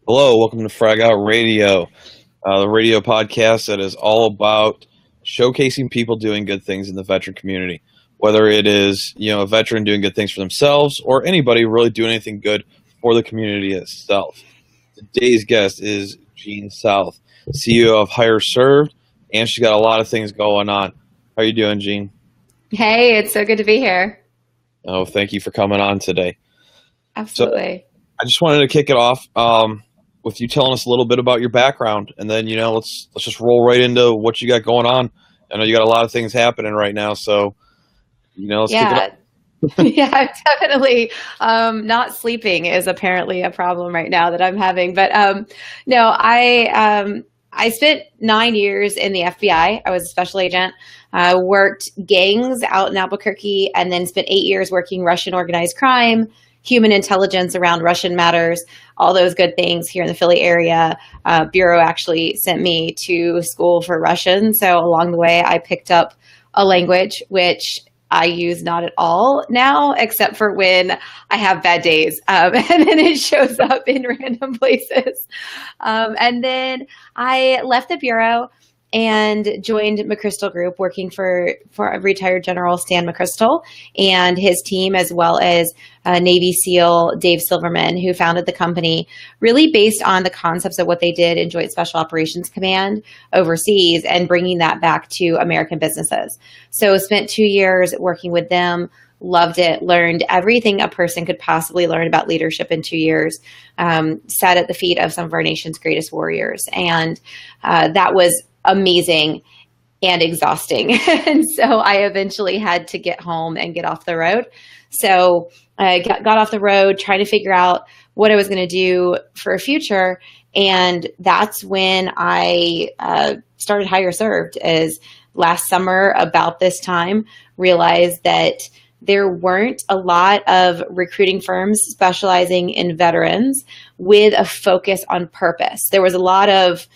Hello, welcome to Frag Radio, the radio podcast that is all about showcasing people doing good things in the veteran community. Whether it is, a veteran doing good things for themselves or anybody really doing anything good for the community itself. Today's guest is Jean South, CEO of Hire Served, and she's got a lot of things going on. How are you doing, Jean? Hey, it's so good to be here. Oh, thank you for coming on today. Absolutely. So, I just wanted to kick it off with you telling us a little bit about your background, and then let's just roll right into what you got going on. I know you got a lot of things happening right now, so let's kick it off. Yeah, definitely. Not sleeping is apparently a problem right now that I'm having. But no, I spent 9 years in the FBI. I was a special agent. Worked gangs out in Albuquerque, and then spent 8 years working Russian organized crime, human intelligence around Russian matters, all those good things here in the Philly area. Bureau actually sent me to school for Russian. So along the way, I picked up a language which I use not at all now, except for when I have bad days. And then it shows up in random places. And then I left the Bureau and joined McChrystal Group, working for a retired General Stan McChrystal and his team, as well as Navy SEAL Dave Silverman, who founded the company, really based on the concepts of what they did in Joint Special Operations Command overseas and bringing that back to American businesses. So spent 2 years working with them, loved it, learned everything a person could possibly learn about leadership in 2 years, sat at the feet of some of our nation's greatest warriors. And that was amazing and exhausting. And so I eventually had to get home and get off the road. So I got off the road trying to figure out what I was going to do for a future. And that's when I started Hire Served, as last summer about this time, realized that there weren't a lot of recruiting firms specializing in veterans with a focus on purpose. There was a lot of,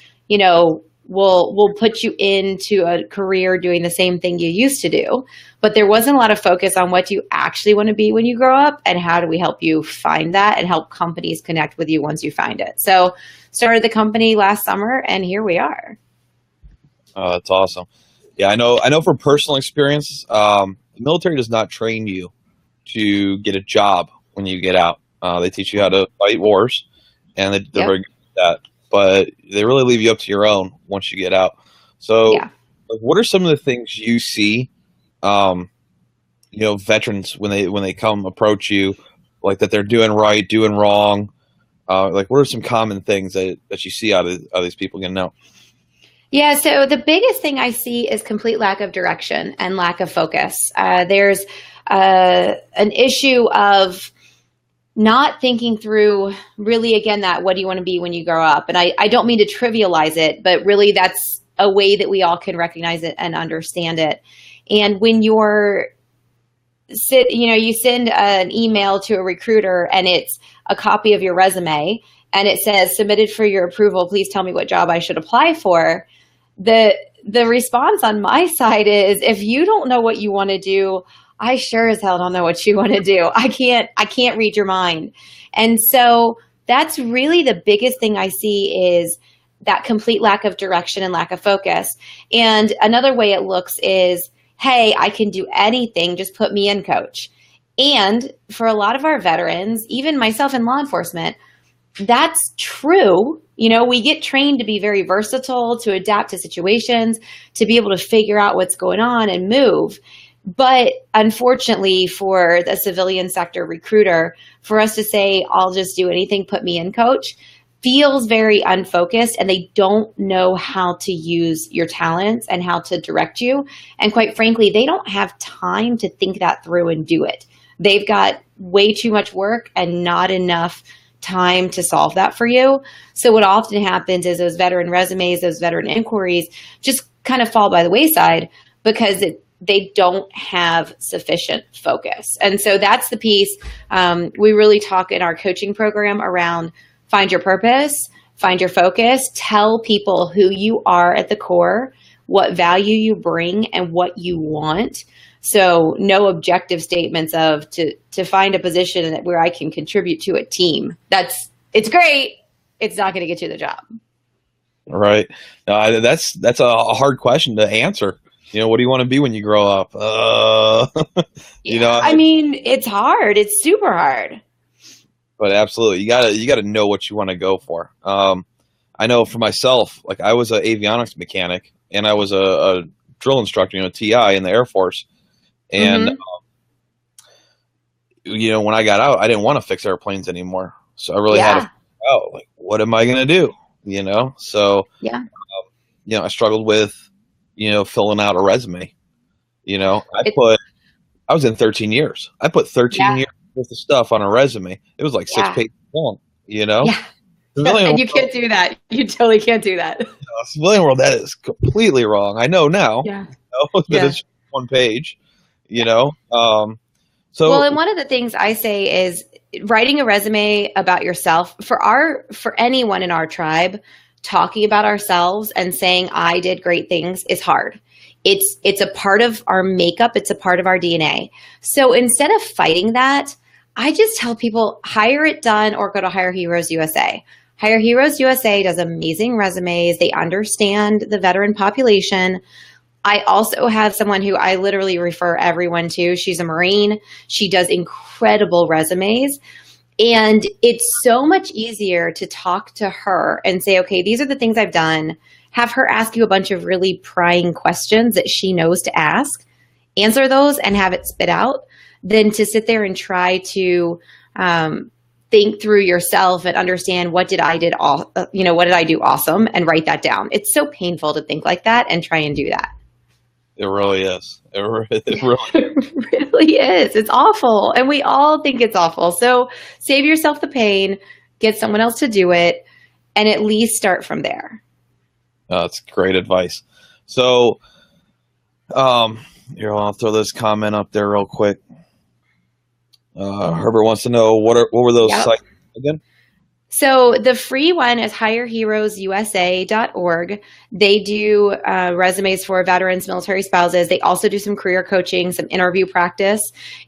we'll put you into a career doing the same thing you used to do. But there wasn't a lot of focus on what you actually want to be when you grow up and how do we help you find that and help companies connect with you once you find it. So started the company last summer and here we are. Oh, that's awesome. Yeah, I know from personal experience, the military does not train you to get a job when you get out. They teach you how to fight wars, and they're very good at that. But they really leave you up to your own once you get out. So what are some of the things you see, veterans when they come approach you, like that they're doing right, doing wrong? Like what are some common things that you see out of these people getting out? Yeah, so the biggest thing I see is complete lack of direction and lack of focus. There's an issue of not thinking through really, again, that what do you want to be when you grow up? And I don't mean to trivialize it, but really that's a way that we all can recognize it and understand it. And when you send an email to a recruiter and it's a copy of your resume and it says submitted for your approval, please tell me what job I should apply for. The response on my side is, if you don't know what you want to do, I sure as hell don't know what you want to do. I can't read your mind. And so that's really the biggest thing I see is that complete lack of direction and lack of focus. And another way it looks is, hey, I can do anything, just put me in, coach. And for a lot of our veterans, even myself in law enforcement, that's true. We get trained to be very versatile, to adapt to situations, to be able to figure out what's going on and move. But unfortunately for the civilian sector recruiter, for us to say, I'll just do anything, put me in, coach, feels very unfocused, and they don't know how to use your talents and how to direct you. And quite frankly, they don't have time to think that through and do it. They've got way too much work and not enough time to solve that for you. So what often happens is those veteran resumes, those veteran inquiries just kind of fall by the wayside because they don't have sufficient focus. And so that's the piece we really talk in our coaching program around: find your purpose, find your focus, tell people who you are at the core, what value you bring, and what you want. So no objective statements of to find a position where I can contribute to a team. It's great, it's not going to get you the job. Right. That's a hard question to answer. What do you want to be when you grow up? I mean, it's hard. It's super hard. But absolutely, you gotta know what you want to go for. I know for myself, like I was an avionics mechanic and I was a drill instructor, TI in the Air Force. And, when I got out, I didn't want to fix airplanes anymore. So I really had to figure out, like, what am I going to do? So, I struggled with, filling out a resume. I was in 13 years. I put 13 years worth of stuff on a resume. It was like 6 pages long, Yeah. And you can't do that. You totally can't do that. Civilian world, that is completely wrong. I know now. Yeah. That it's one page, So, well, and one of the things I say is writing a resume about yourself for anyone in our tribe, talking about ourselves and saying I did great things is hard. It's a part of our makeup. It's a part of our DNA. So instead of fighting that, I just tell people hire it done or go to Hire Heroes USA. Hire Heroes USA does amazing resumes. They understand the veteran population. I also have someone who I literally refer everyone to. She's a Marine. She does incredible resumes. And it's so much easier to talk to her and say, okay, these are the things I've done. Have her ask you a bunch of really prying questions that she knows to ask, answer those and have it spit out, than to sit there and try to think through yourself and understand what did I do awesome and write that down. It's so painful to think like that and try and do that. It really is. It really is. It's awful. And we all think it's awful. So save yourself the pain, get someone else to do it, and at least start from there. That's great advice. So, here, I'll throw this comment up there real quick. Herbert wants to know what were those sites again? So the free one is hireheroesusa.org. They do resumes for veterans, military spouses. They also do some career coaching, some interview practice,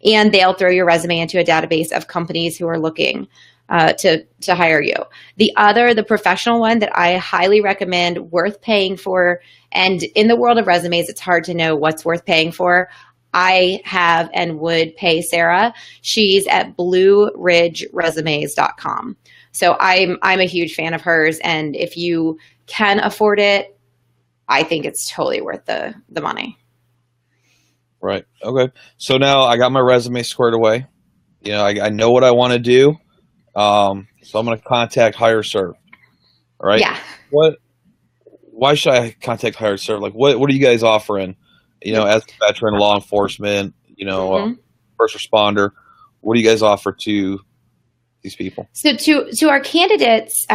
and they'll throw your resume into a database of companies who are looking to hire you. The professional one that I highly recommend, worth paying for, and in the world of resumes, it's hard to know what's worth paying for. I have and would pay Sarah. She's at blueridgeresumes.com. So I'm a huge fan of hers, and if you can afford it, I think it's totally worth the money. Right. Okay. So now I got my resume squared away. I know what I want to do. So I'm going to contact HireServe. All right. Yeah. Why should I contact HireServe? Like, what are you guys offering? As a veteran, law enforcement, first responder, what do you guys offer to these people? So to our candidates,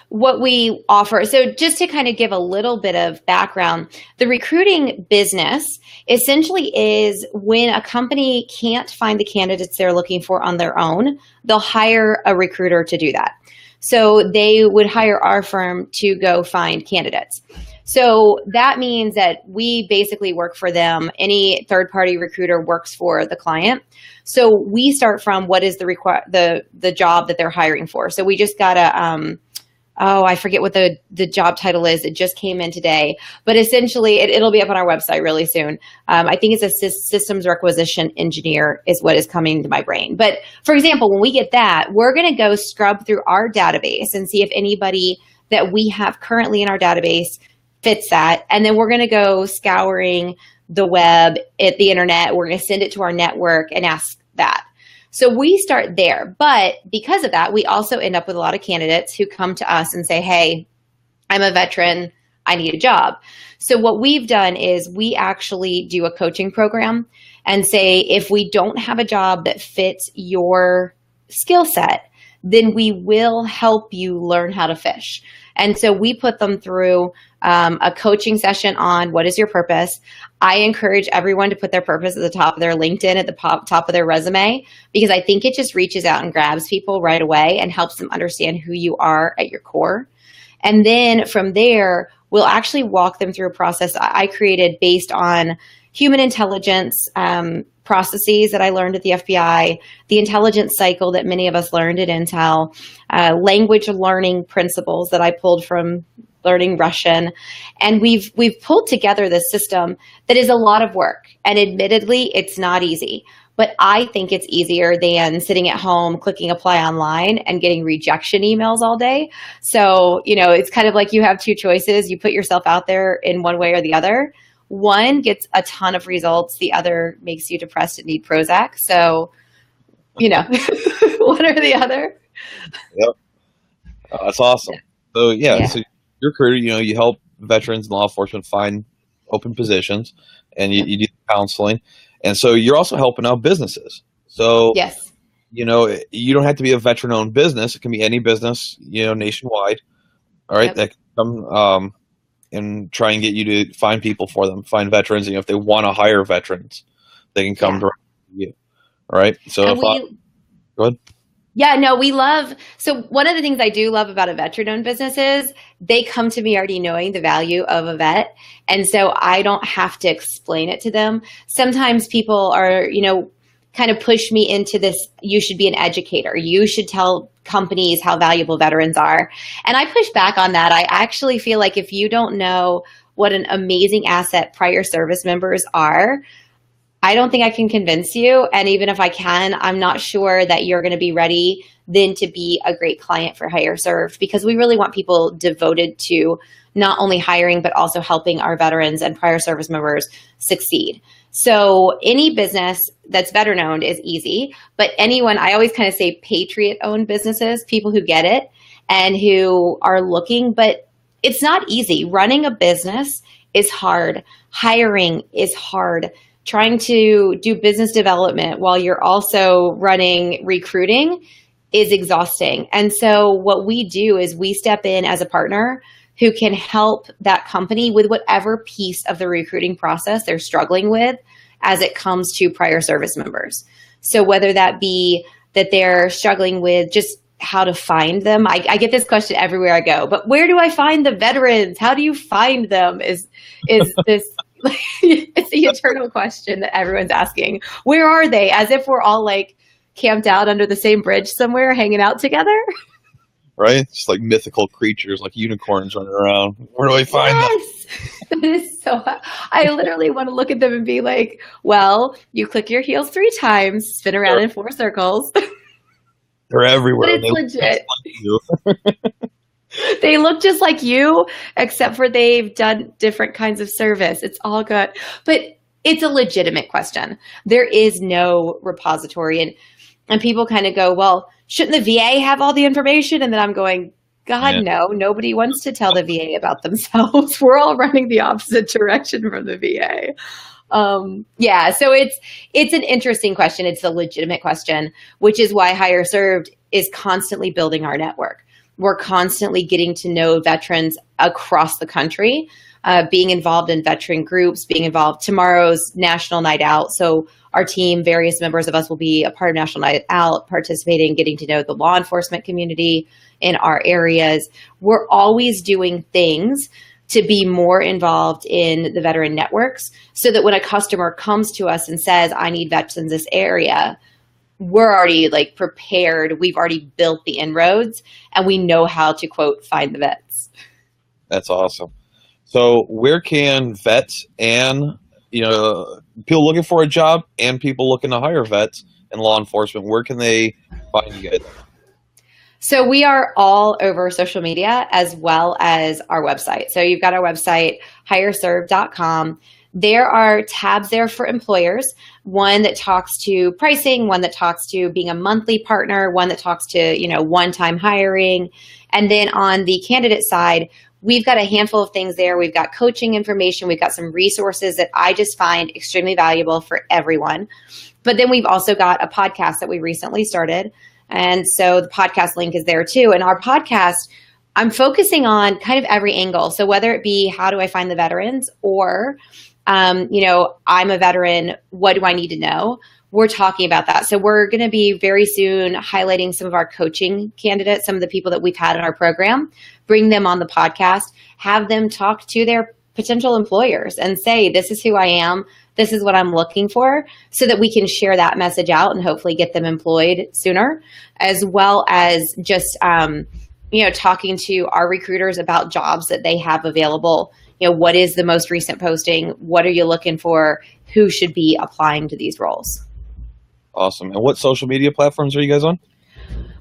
what we offer, so just to kind of give a little bit of background, the recruiting business essentially is when a company can't find the candidates they're looking for on their own, they'll hire a recruiter to do that. So they would hire our firm to go find candidates. So that means that we basically work for them. Any third-party recruiter works for the client. So we start from what is the job that they're hiring for. So we just got I forget what the job title is. It just came in today, but essentially it'll be up on our website really soon. I think it's a systems requisition engineer is what is coming to my brain. But for example, when we get that, we're going to go scrub through our database and see if anybody that we have currently in our database fits that. And then we're going to go scouring the web, at the internet. We're going to send it to our network and ask that. So we start there. But because of that, we also end up with a lot of candidates who come to us and say, hey, I'm a veteran. I need a job. So what we've done is we actually do a coaching program and say, if we don't have a job that fits your skill set, then we will help you learn how to fish. And so we put them through a coaching session on what is your purpose. I encourage everyone to put their purpose at the top of their LinkedIn, at the top of their resume, because I think it just reaches out and grabs people right away and helps them understand who you are at your core. And then from there, we'll actually walk them through a process I created based on human intelligence processes that I learned at the FBI, the intelligence cycle that many of us learned at Intel, language learning principles that I pulled from learning Russian. And we've pulled together this system that is a lot of work. And admittedly, it's not easy. But I think it's easier than sitting at home, clicking apply online and getting rejection emails all day. So, it's kind of like you have two choices. You put yourself out there in one way or the other. One gets a ton of results. The other makes you depressed and need Prozac. So, one or the other. Yep. That's awesome. So, so your career, you help veterans and law enforcement find open positions, and you do counseling. And so you're also helping out businesses. So, yes, you don't have to be a veteran-owned business. It can be any business, nationwide. All right, that can come and try and get you to find people for them, find veterans. If they want to hire veterans, they can come directly to you. All right. So, go ahead. Yeah, no, we love. So one of the things I do love about a veteran-owned business is they come to me already knowing the value of a vet. And so I don't have to explain it to them. Sometimes people are, kind of push me into this, you should be an educator. You should tell companies how valuable veterans are. And I push back on that. I actually feel like if you don't know what an amazing asset prior service members are, I don't think I can convince you. And even if I can, I'm not sure that you're going to be ready then to be a great client for Hire Served, because we really want people devoted to not only hiring, but also helping our veterans and prior service members succeed. So any business that's veteran owned is easy, but anyone, I always kind of say patriot owned businesses, people who get it and who are looking, but it's not easy. Running a business is hard. Hiring is hard. Trying to do business development while you're also running recruiting is exhausting. And so what we do is we step in as a partner who can help that company with whatever piece of the recruiting process they're struggling with as it comes to prior service members. So whether that be that they're struggling with just how to find them. I get this question everywhere I go, but where do I find the veterans? How do you find them? Is this it's the eternal question that everyone's asking. Where are they? As if we're all like camped out under the same bridge somewhere, hanging out together. Right? Just like mythical creatures, like unicorns running around. Where do I find them? That is so. I literally want to look at them and be like, well, you click your heels 3 times, spin around in 4 circles. They're everywhere. But it's legit. They look just like you, except for they've done different kinds of service. It's all good. But it's a legitimate question. There is no repository. And people kind of go, well, shouldn't the VA have all the information? And then I'm going, God, no. Nobody wants to tell the VA about themselves. We're all running the opposite direction from the VA. So it's an interesting question. It's a legitimate question, which is why Hire Served is constantly building our network. We're constantly getting to know veterans across the country, being involved in veteran groups, being involved tomorrow's National Night Out. So our team, various members of us will be a part of National Night Out, participating, getting to know the law enforcement community in our areas. We're always doing things to be more involved in the veteran networks so that when a customer comes to us and says, I need vets in this area, we're already like prepared. We've already built the inroads and we know how to, quote, find the vets. That's awesome. So where can vets and, people looking for a job and people looking to hire vets and law enforcement, where can they find you guys? So we are all over social media as well as our website. So you've got our website, hireserved.com. There are tabs there for employers, one that talks to pricing, one that talks to being a monthly partner, one that talks to, one-time hiring. And then on the candidate side, we've got a handful of things there. We've got coaching information. We've got some resources that I just find extremely valuable for everyone. But then we've also got a podcast that we recently started. And so the podcast link is there too. And our podcast, I'm focusing on kind of every angle. So whether it be how do I find the veterans or, I'm a veteran, what do I need to know? We're talking about that. So we're going to be very soon highlighting some of our coaching candidates, some of the people that we've had in our program, bring them on the podcast, have them talk to their potential employers and say, this is who I am. This is what I'm looking for, so that we can share that message out and hopefully get them employed sooner, as well as just, talking to our recruiters about jobs that they have available. What is the most recent posting? What are you looking for? Who should be applying to these roles? Awesome. And what social media platforms are you guys on?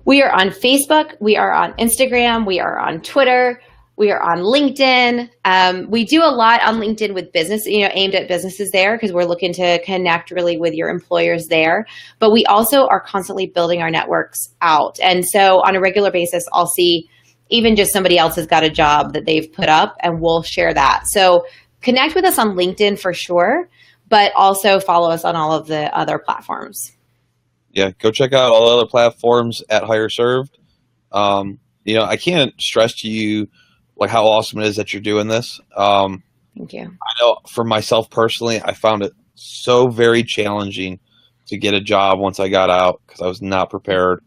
We are on Facebook. We are on Instagram. We are on Twitter. We are on LinkedIn. We do a lot on LinkedIn with business, aimed at businesses there, because we're looking to connect really with your employers there. But we also are constantly building our networks out. And so on a regular basis, I'll see even just somebody else has got a job that they've put up, and we'll share that. So connect with us on LinkedIn for sure, but also follow us on all of the other platforms. Yeah, go check out all the other platforms at Hire Served. I can't stress to you like how awesome it is that you're doing this. Thank you. I know for myself personally, I found it so very challenging to get a job once I got out because I was not prepared.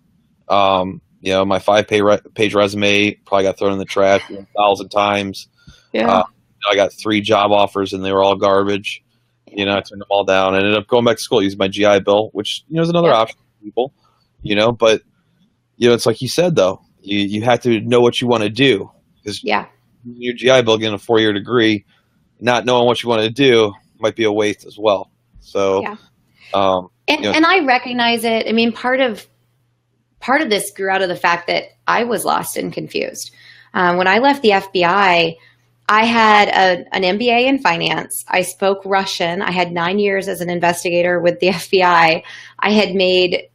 My 5-page resume probably got thrown in the trash 1,000 times. Yeah. I got 3 job offers and they were all garbage. I turned them all down. I ended up going back to school, using my GI Bill, which is another option for people. But it's like you said though, you have to know what you want to do, because your GI Bill getting a 4-year degree, not knowing what you want to do might be a waste as well. So, and I recognize it. I mean, part of this grew out of the fact that I was lost and confused. When I left the FBI, I had an MBA in finance. I spoke Russian. I had 9 years as an investigator with the FBI. I had made,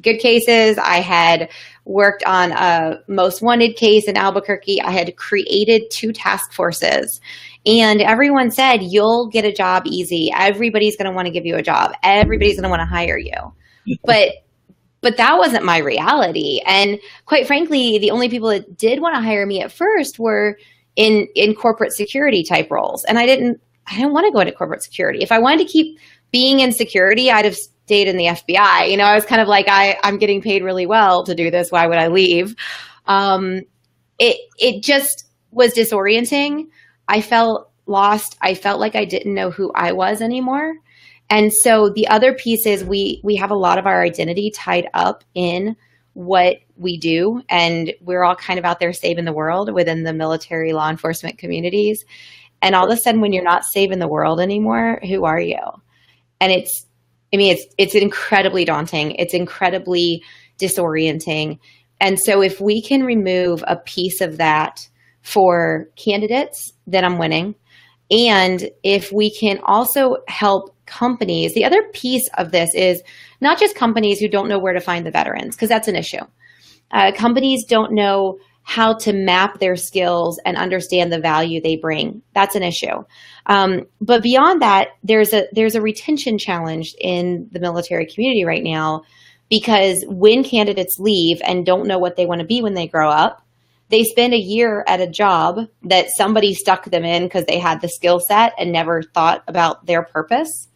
good cases. I had worked on a most wanted case in Albuquerque. I had created 2 task forces, and everyone said, you'll get a job easy. Everybody's going to want to give you a job. Everybody's going to want to hire you. But that wasn't my reality. And quite frankly, the only people that did want to hire me at first were in corporate security type roles. And I didn't want to go into corporate security. If I wanted to keep being in security, I'd have stayed in the FBI. I was kind of like, I'm getting paid really well to do this. Why would I leave? It just was disorienting. I felt lost. I felt like I didn't know who I was anymore. And so the other piece is we have a lot of our identity tied up in what we do, and we're all kind of out there saving the world within the military law enforcement communities. And all of a sudden, when you're not saving the world anymore, who are you? And it's incredibly daunting. It's incredibly disorienting. And so if we can remove a piece of that for candidates, then I'm winning. And if we can also help companies, the other piece of this is not just companies who don't know where to find the veterans, because that's an issue. Companies don't know how to map their skills and understand the value they bring. That's an issue. But beyond that, there's a retention challenge in the military community right now, because when candidates leave and don't know what they want to be when they grow up, they spend a year at a job that somebody stuck them in because they had the skill set and never thought about their purpose.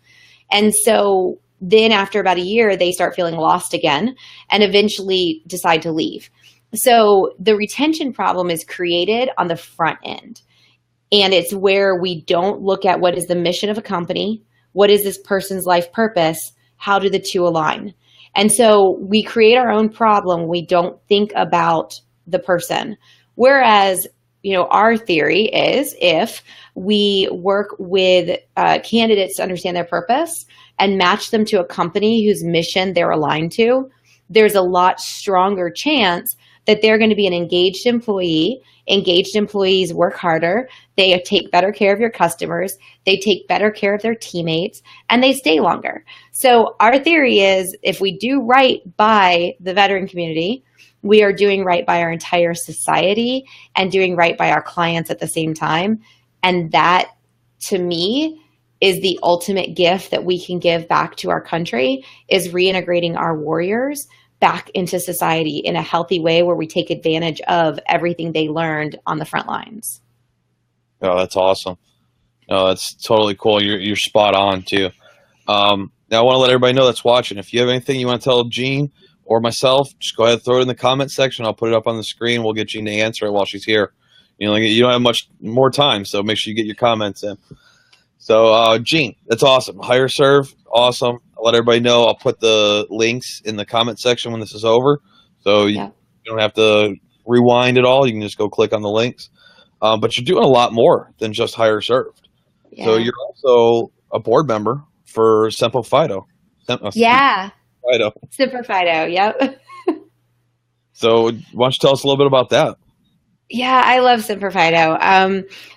And so then after about a year, they start feeling lost again and eventually decide to leave. So the retention problem is created on the front end. And it's where we don't look at what is the mission of a company, what is this person's life purpose, how do the two align? And so we create our own problem. We don't think about the person. Whereas, our theory is if we work with candidates to understand their purpose and match them to a company whose mission they're aligned to, there's a lot stronger chance that they're going to be an engaged employee. Engaged employees work harder. They take better care of your customers. They take better care of their teammates, and they stay longer. So our theory is if we do right by the veteran community, we are doing right by our entire society and doing right by our clients at the same time. And that, to me, is the ultimate gift that we can give back to our country, is reintegrating our warriors back into society in a healthy way where we take advantage of everything they learned on the front lines. Oh, that's awesome. No, that's totally cool. You're spot on too. Now I want to let everybody know that's watching. If you have anything you want to tell Jean or myself, just go ahead and throw it in the comment section. I'll put it up on the screen. We'll get Jean to answer it while she's here. You don't have much more time, so make sure you get your comments in. So, Gene, that's awesome. Hire serve, awesome. I'll let everybody know. I'll put the links in the comment section when this is over, so you don't have to rewind at all. You can just go click on the links. But you're doing a lot more than just hire served. Yeah. So you're also a board member for Semper Fido. Fido. Semper Fido, yep. So why don't you tell us a little bit about that? Yeah, I love Semper Fido.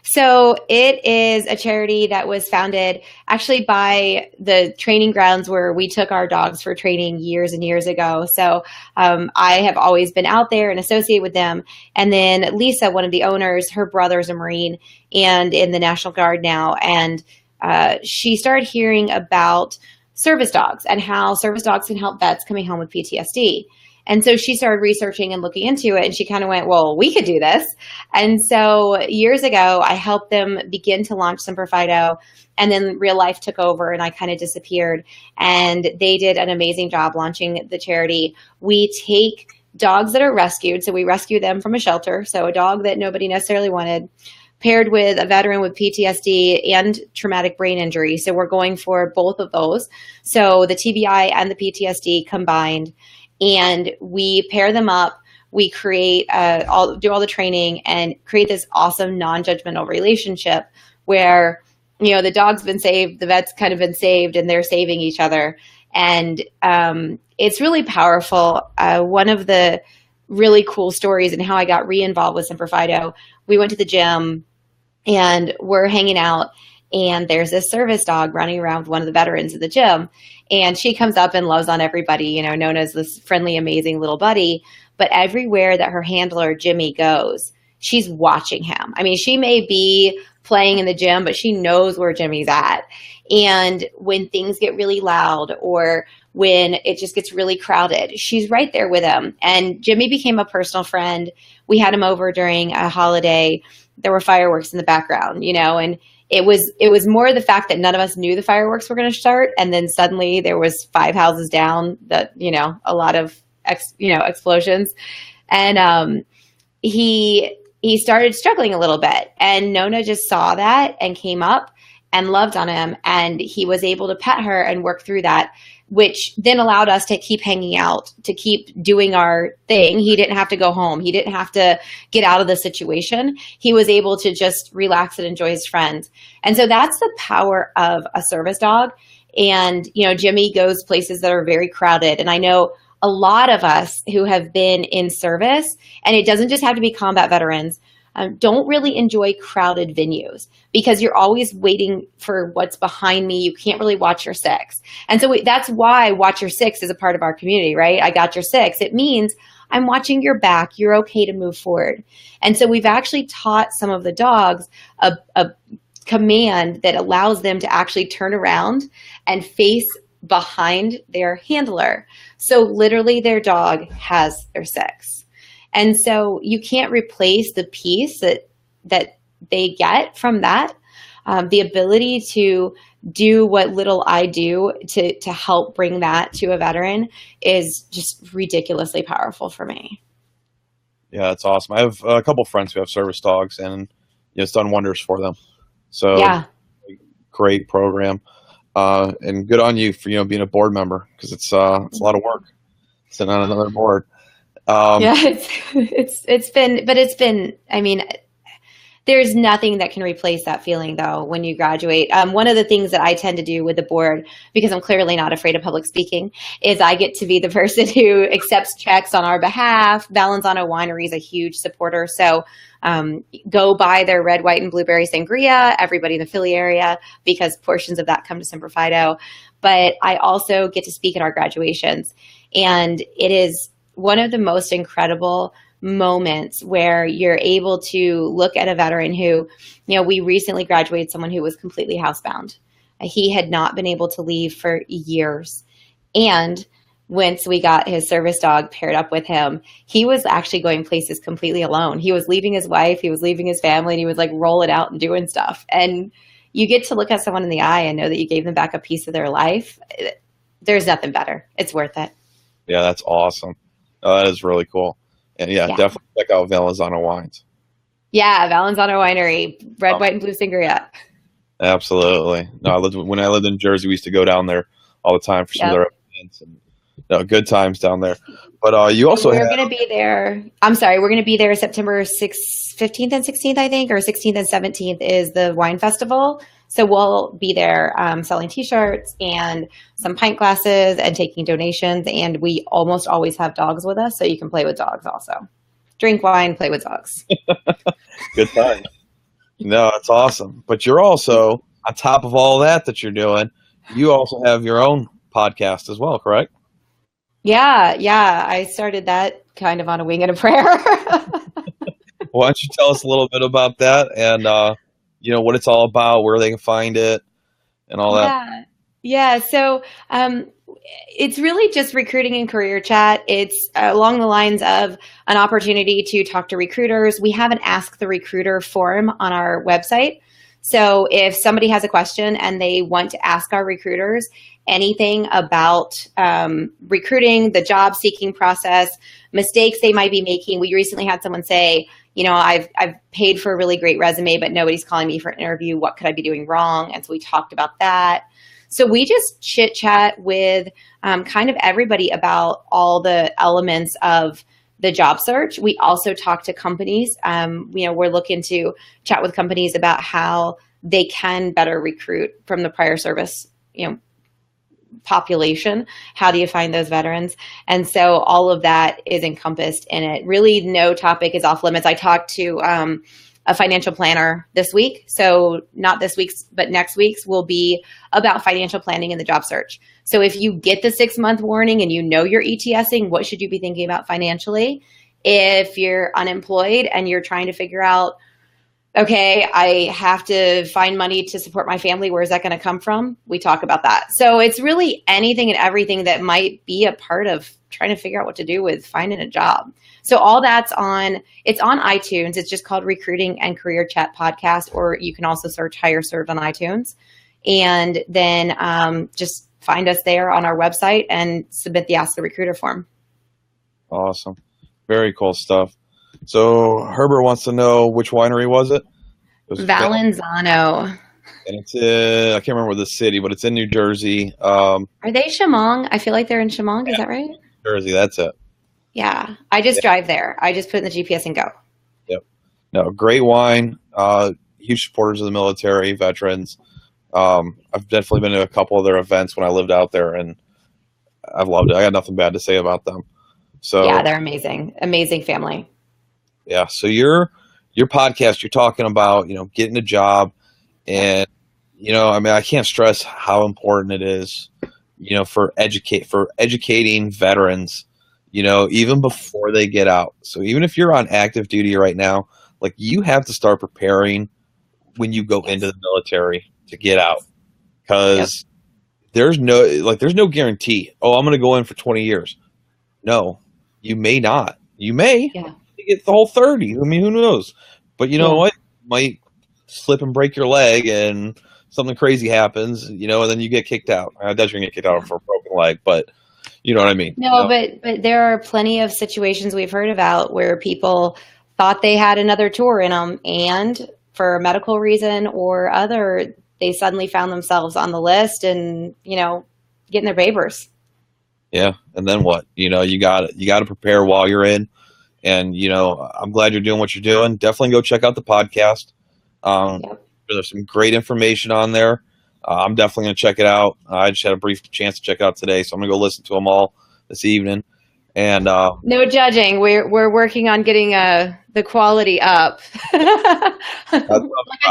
So it is a charity that was founded actually by the training grounds where we took our dogs for training years and years ago. So I have always been out there and associated with them. And then Lisa, one of the owners, her brother's a Marine and in the National Guard now. And she started hearing about service dogs and how service dogs can help vets coming home with PTSD. And so she started researching and looking into it, and she kind of went, well, we could do this. And so years ago, I helped them begin to launch Semper Fido, and then real life took over and I kind of disappeared. And they did an amazing job launching the charity. We take dogs that are rescued, so we rescue them from a shelter, so a dog that nobody necessarily wanted, paired with a veteran with PTSD and traumatic brain injury. So we're going for both of those. So the TBI and the PTSD combined. And we pair them up, we create, do all the training and create this awesome non-judgmental relationship where, the dog's been saved, the vet's kind of been saved, and they're saving each other. And it's really powerful. One of the really cool stories and how I got re-involved with Semper Fido, we went to the gym and we're hanging out, and there's this service dog running around with one of the veterans at the gym. And she comes up and loves on everybody, known as this friendly, amazing little buddy. But everywhere that her handler, Jimmy, goes, she's watching him. I mean, she may be playing in the gym, but she knows where Jimmy's at. And when things get really loud or when it just gets really crowded, she's right there with him. And Jimmy became a personal friend. We had him over during a holiday. There were fireworks in the background, and it was more the fact that none of us knew the fireworks were going to start. And then suddenly there was 5 houses down that, a lot of, explosions. And he started struggling a little bit, and Nona just saw that and came up and loved on him. And he was able to pet her and work through that, which then allowed us to keep hanging out, to keep doing our thing. He didn't have to go home. He didn't have to get out of the situation. He was able to just relax and enjoy his friends. And so that's the power of a service dog. And, Jimmy goes places that are very crowded. And I know a lot of us who have been in service, and it doesn't just have to be combat veterans, don't really enjoy crowded venues because you're always waiting for what's behind me. You can't really watch your six. And so that's why Watch Your Six is a part of our community, right? I got your six. It means I'm watching your back. You're okay to move forward. And so we've actually taught some of the dogs a command that allows them to actually turn around and face behind their handler. So literally their dog has their six. And so you can't replace the piece that they get from that. The ability to do what little I do to help bring that to a veteran is just ridiculously powerful for me. Yeah, that's awesome. I have a couple friends who have service dogs, and it's done wonders for them. So yeah, great program, and good on you for being a board member, because it's a lot of work sitting on another board. It's been, I mean, there's nothing that can replace that feeling though when you graduate. One of the things that I tend to do with the board, because I'm clearly not afraid of public speaking, is I get to be the person who accepts checks on our behalf. Valenzano Winery is a huge supporter. So go buy their red, white, and blueberry sangria, everybody in the Philly area, because portions of that come to Semper Fido. But I also get to speak at our graduations. And it is one of the most incredible moments where you're able to look at a veteran who, we recently graduated someone who was completely housebound. He had not been able to leave for years. And once we got his service dog paired up with him, he was actually going places completely alone. He was leaving his wife, he was leaving his family, and he was like rolling out and doing stuff. And you get to look at someone in the eye and know that you gave them back a piece of their life. There's nothing better. It's worth it. Yeah, that's awesome. That is really cool. And yeah, definitely check out Valenzano Wines. Yeah, Valenzano Winery, red, white, and blue sangria. Absolutely. No, when I lived in Jersey, we used to go down there all the time for some of Yep. their events, and no, good times down there. But you And also we're have going to be there. I'm sorry, we're going to be there September 6th, 15th and 16th, I think, or 16th and 17th is the wine festival. So we'll be there selling T-shirts and some pint glasses and taking donations. And we almost always have dogs with us, so you can play with dogs also. Drink wine, play with dogs. good times. No, it's awesome. But you're also on top of all that you're doing. You also have your own podcast as well, correct? Yeah. I started that kind of on a wing and a prayer. Why don't you tell us a little bit about that and what it's all about, where they can find it, and all that. Yeah. So it's really just recruiting and career chat. It's along the lines of an opportunity to talk to recruiters. We have an Ask the Recruiter forum on our website. So if somebody has a question and they want to ask our recruiters anything about recruiting, the job seeking process, mistakes they might be making. We recently had someone say, I've paid for a really great resume, but nobody's calling me for an interview. What could I be doing wrong? And so we talked about that. So we just chit chat with kind of everybody about all the elements of the job search. We also talk to companies. We're looking to chat with companies about how they can better recruit from the prior service, population. How do you find those veterans? And so all of that is encompassed in it. Really, no topic is off limits. I talked to a financial planner this week. So not this week's, but next week's will be about financial planning in the job search. So if you get the 6-month warning and you're ETSing, what should you be thinking about financially? If you're unemployed and you're trying to figure out, okay, I have to find money to support my family. Where is that going to come from? We talk about that. So it's really anything and everything that might be a part of trying to figure out what to do with finding a job. So all that's it's on iTunes. It's just called Recruiting and Career Chat Podcast, or you can also search Hire Served on iTunes. And then just find us there on our website and submit the Ask the Recruiter form. Awesome. Very cool stuff. So Herbert wants to know, which winery was it? It was Valenzano. And it's I can't remember the city, but it's in New Jersey. Are they Chemong? I feel like they're in Chemong. Is that right? Jersey, that's it. Yeah. I just drive there. I just put in the GPS and go. Yep. No, great wine. Huge supporters of the military, veterans. I've definitely been to a couple of their events when I lived out there, and I've loved it. I got nothing bad to say about them. So yeah, they're amazing. Amazing family. Yeah. So your podcast, you're talking about, getting a job, and, I can't stress how important it is, for educating veterans, even before they get out. So even if you're on active duty right now, like, you have to start preparing when you go into the military to get out, because there's no guarantee. Oh, I'm going to go in for 20 years. No, you may not. You may. Yeah. Get the whole 30. I mean, who knows? But you know what? Might slip and break your leg, and something crazy happens, and then you get kicked out. I doubt you're gonna get kicked out for a broken leg, but you know what I mean. No, but there are plenty of situations we've heard about where people thought they had another tour in them, and for a medical reason or other, they suddenly found themselves on the list and getting their papers. Yeah, and then what? You got to prepare while you're in. And, I'm glad you're doing what you're doing. Definitely go check out the podcast. There's some great information on there. I'm definitely going to check it out. I just had a brief chance to check it out today, so I'm going to go listen to them all this evening. And no judging. We're working on getting the quality up. Like I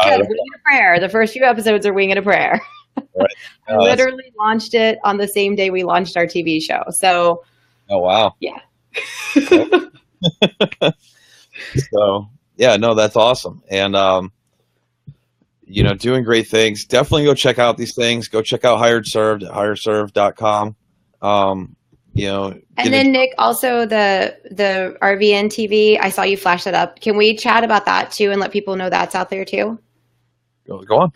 said, wing and a prayer. The first few episodes are wing and a prayer. Right. I literally launched it on the same day we launched our TV show. So. Oh, wow. Yeah. So yeah, no, that's awesome. And doing great things. Definitely go check out these things. Go check out Hired Served at hireserved.com. And then Nick, also the RVN TV, I saw you flash that up. Can we chat about that too and let people know that's out there too? Go on.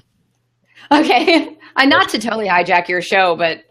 Okay. Not to totally hijack your show, but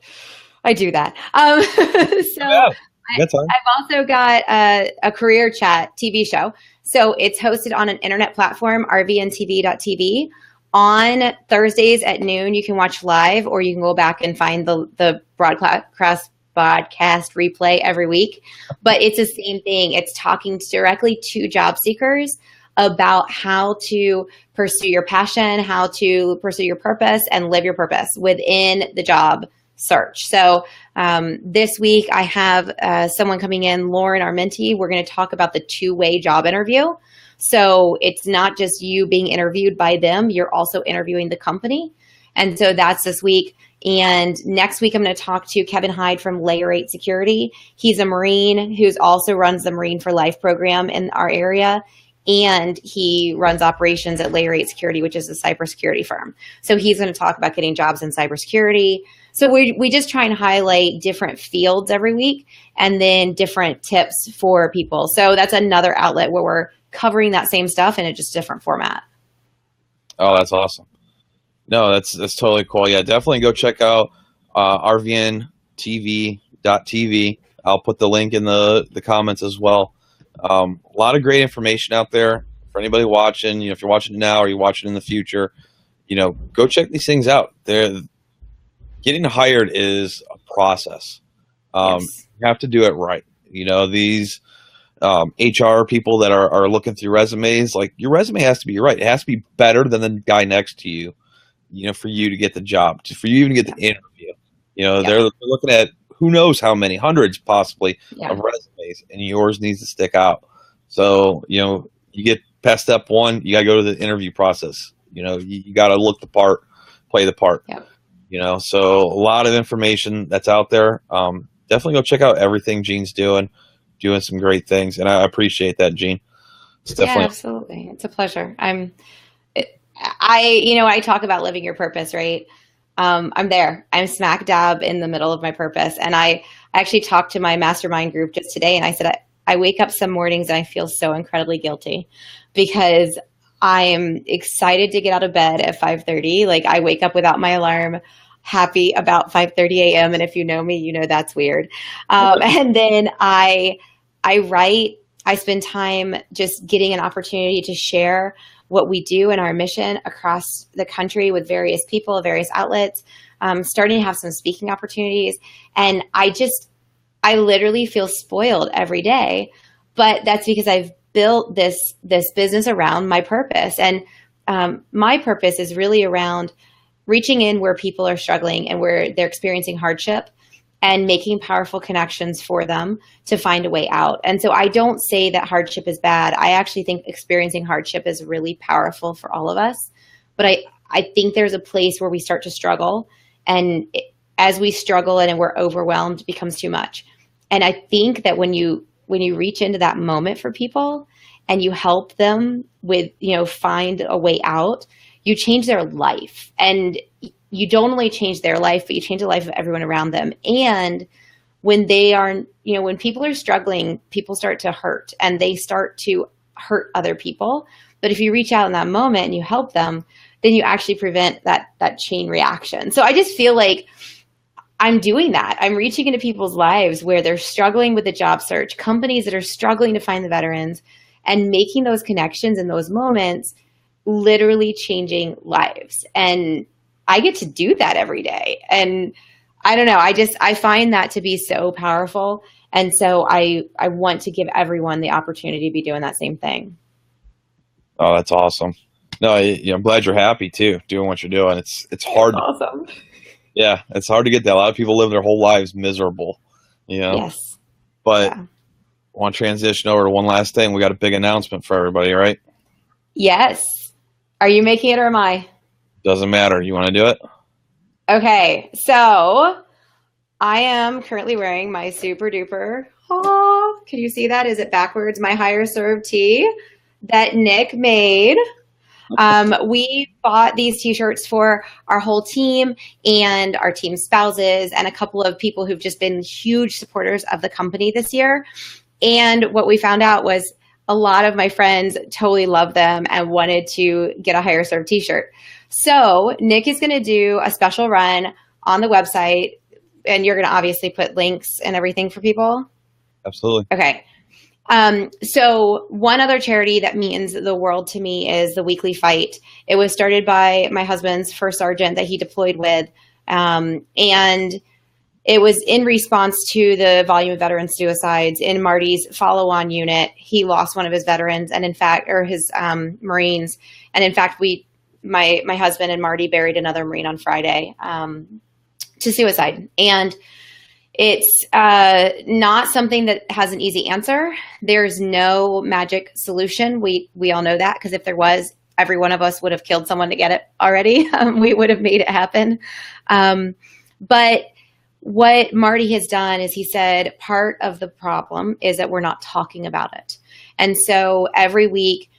I do that. I've also got a career chat TV show. So it's hosted on an internet platform, rvntv.tv. On Thursdays at noon, you can watch live, or you can go back and find the broadcast replay every week. But it's the same thing. It's talking directly to job seekers about how to pursue your passion, how to pursue your purpose, and live your purpose within the job search. So this week I have someone coming in, Lauren, our mentee. We're going to talk about the two-way job interview. So it's not just you being interviewed by them, you're also interviewing the company. And so that's this week. And next week, I'm going to talk to Kevin Hyde from Layer 8 Security. He's a Marine who's also runs the Marine for Life program in our area. And he runs operations at Layer 8 Security, which is a cybersecurity firm. So he's going to talk about getting jobs in cybersecurity. So we just try and highlight different fields every week and then different tips for people. So that's another outlet where we're covering that same stuff in a just different format. Oh, that's awesome. No, that's totally cool. Yeah, definitely go check out rvntv.tv. I'll put the link in the comments as well. A lot of great information out there for anybody watching. If you're watching now or you're watching in the future, go check these things out. Getting hired is a process. Yes. You have to do it right. These HR people that are looking through resumes, like your resume has to be right. It has to be better than the guy next to you, for you to get the job, for you even to get the interview. They're looking at who knows how many, hundreds possibly of resumes, and yours needs to stick out. So, you get past step one, you got to go to the interview process. You got to look the part, play the part. Yeah. So a lot of information that's out there. Definitely go check out everything Gene's doing some great things, and I appreciate that, Gene. Yeah, absolutely. It's a pleasure. I talk about living your purpose, right? I'm there. I'm smack dab in the middle of my purpose. And I actually talked to my mastermind group just today, and I said, I wake up some mornings and I feel so incredibly guilty because I am excited to get out of bed at 5:30. Like, I wake up without my alarm, happy about 5:30 a.m. And if you know me, that's weird. And then I write. I spend time just getting an opportunity to share what we do in our mission across the country with various people, various outlets, starting to have some speaking opportunities. And I literally feel spoiled every day, but that's because I've built this business around my purpose. And my purpose is really around reaching in where people are struggling and where they're experiencing hardship and making powerful connections for them to find a way out. And so I don't say that hardship is bad. I actually think experiencing hardship is really powerful for all of us. But I think there's a place where we start to struggle. And as we struggle and we're overwhelmed, it becomes too much. And I think that when you reach into that moment for people and you help them with, find a way out, you change their life. And you don't only change their life, but you change the life of everyone around them. And when they are, when people are struggling, people start to hurt and they start to hurt other people. But if you reach out in that moment and you help them, then you actually prevent that chain reaction. So I just feel like I'm doing that. I'm reaching into people's lives where they're struggling with the job search, companies that are struggling to find the veterans, and making those connections in those moments, literally changing lives. And I get to do that every day. And I don't know, I find that to be so powerful. And so I want to give everyone the opportunity to be doing that same thing. Oh, that's awesome. No, I'm glad you're happy too, doing what you're doing. It's hard. That's awesome. Yeah, it's hard to get that. A lot of people live their whole lives miserable, Yes. But I want to transition over to one last thing. We got a big announcement for everybody, right? Yes. Are you making it or am I? Doesn't matter. You want to do it? Okay, so I am currently wearing my super duper, can you see that? Is it backwards? My Higher Serve tee that Nick made. We bought these t-shirts for our whole team and our team spouses and a couple of people who've just been huge supporters of the company this year. And what we found out was a lot of my friends totally love them and wanted to get a Higher Serve t-shirt. So Nick is going to do a special run on the website, and you're going to obviously put links and everything for people. Absolutely. Okay. So one other charity that means the world to me is the Weekly Fight. It was started by my husband's first sergeant that he deployed with. And it was in response to the volume of veteran suicides in Marty's follow-on unit. He lost one of his veterans and his Marines. And in fact, my husband and Marty buried another Marine on Friday, to suicide. And it's not something that has an easy answer. There's no magic solution. We all know that, because if there was, every one of us would have killed someone to get it already. We would have made it happen. But what Marty has done is he said part of the problem is that we're not talking about it. And so every week,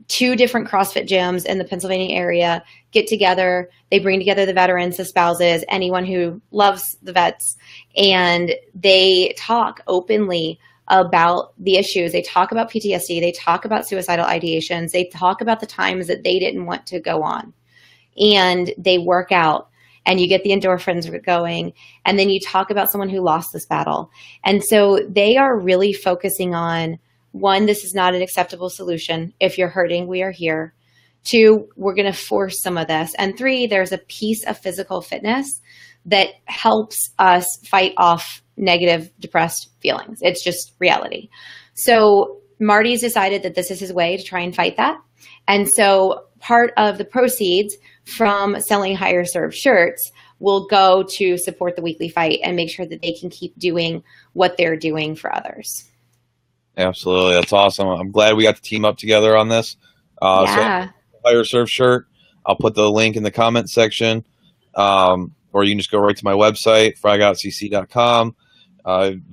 2 different CrossFit gyms in the Pennsylvania area get together. They bring together the veterans, the spouses, anyone who loves the vets, and they talk openly about the issues. They talk about PTSD. They talk about suicidal ideations. They talk about the times that they didn't want to go on, and they work out, and you get the endorphins going. And then you talk about someone who lost this battle. And so they are really focusing on, 1, this is not an acceptable solution. If you're hurting, we are here. 2, we're going to force some of this. And 3, there's a piece of physical fitness that helps us fight off negative, depressed feelings. It's just reality. So Marty's decided that this is his way to try and fight that. And so part of the proceeds from selling higher serve shirts will go to support the Weekly Fight and make sure that they can keep doing what they're doing for others. Absolutely. That's awesome. I'm glad we got to team up together on this. Yeah. So Fire Serve shirt, I'll put the link in the comment section, or you can just go right to my website, fragoutcc.com,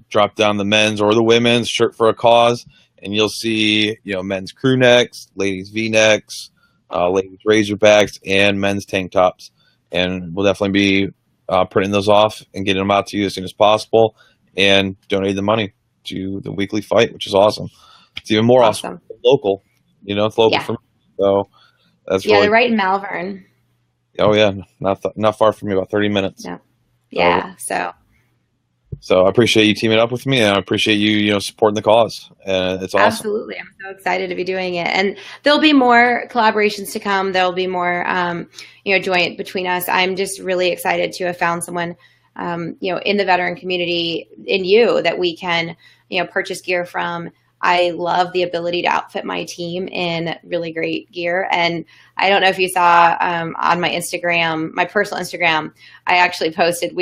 drop down the men's or the women's shirt for a cause, and you'll see, men's crew necks, ladies V-necks, ladies razorbacks, and men's tank tops. And we'll definitely be printing those off and getting them out to you as soon as possible, and donate the money to the Weekly Fight, which is awesome. It's even more awesome. Local, it's local for me. So that's really, they're right in Malvern. Oh yeah, not far from me, about 30 minutes. Yeah. So I appreciate you teaming up with me, and I appreciate you, supporting the cause. And it's awesome. Absolutely, I'm so excited to be doing it, and there'll be more collaborations to come. There'll be more, joint between us. I'm just really excited to have found someone, in the veteran community, in you, that we can, purchase gear from. I love the ability to outfit my team in really great gear. And I don't know if you saw on my Instagram, my personal Instagram, I actually posted,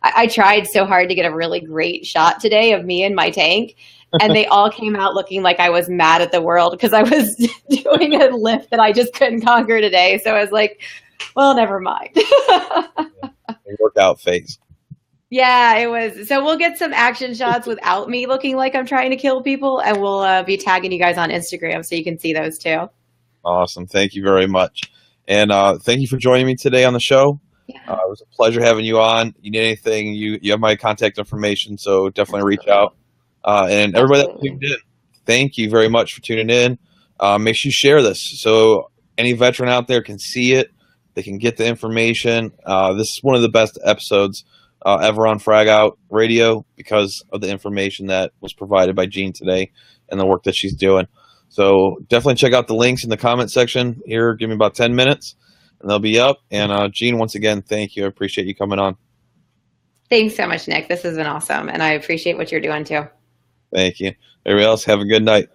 I tried so hard to get a really great shot today of me and my tank. And they all came out looking like I was mad at the world because I was doing a lift that I just couldn't conquer today. So I was like, well, never mind. Workout phase. Yeah, it was. So we'll get some action shots without me looking like I'm trying to kill people, and we'll be tagging you guys on Instagram so you can see those too. Awesome. Thank you very much. And thank you for joining me today on the show. Yeah. It was a pleasure having you on. You need anything, you have my contact information, so definitely reach out. And everybody that tuned in, thank you very much for tuning in. Make sure you share this so any veteran out there can see it. They can get the information. This is one of the best episodes ever on Frag Out Radio because of the information that was provided by Jean today and the work that she's doing. So definitely check out the links in the comment section here. Give me about 10 minutes and they'll be up. And Jean, once again, thank you. I appreciate you coming on. Thanks so much, Nick. This has been awesome. And I appreciate what you're doing too. Thank you. Everybody else, have a good night.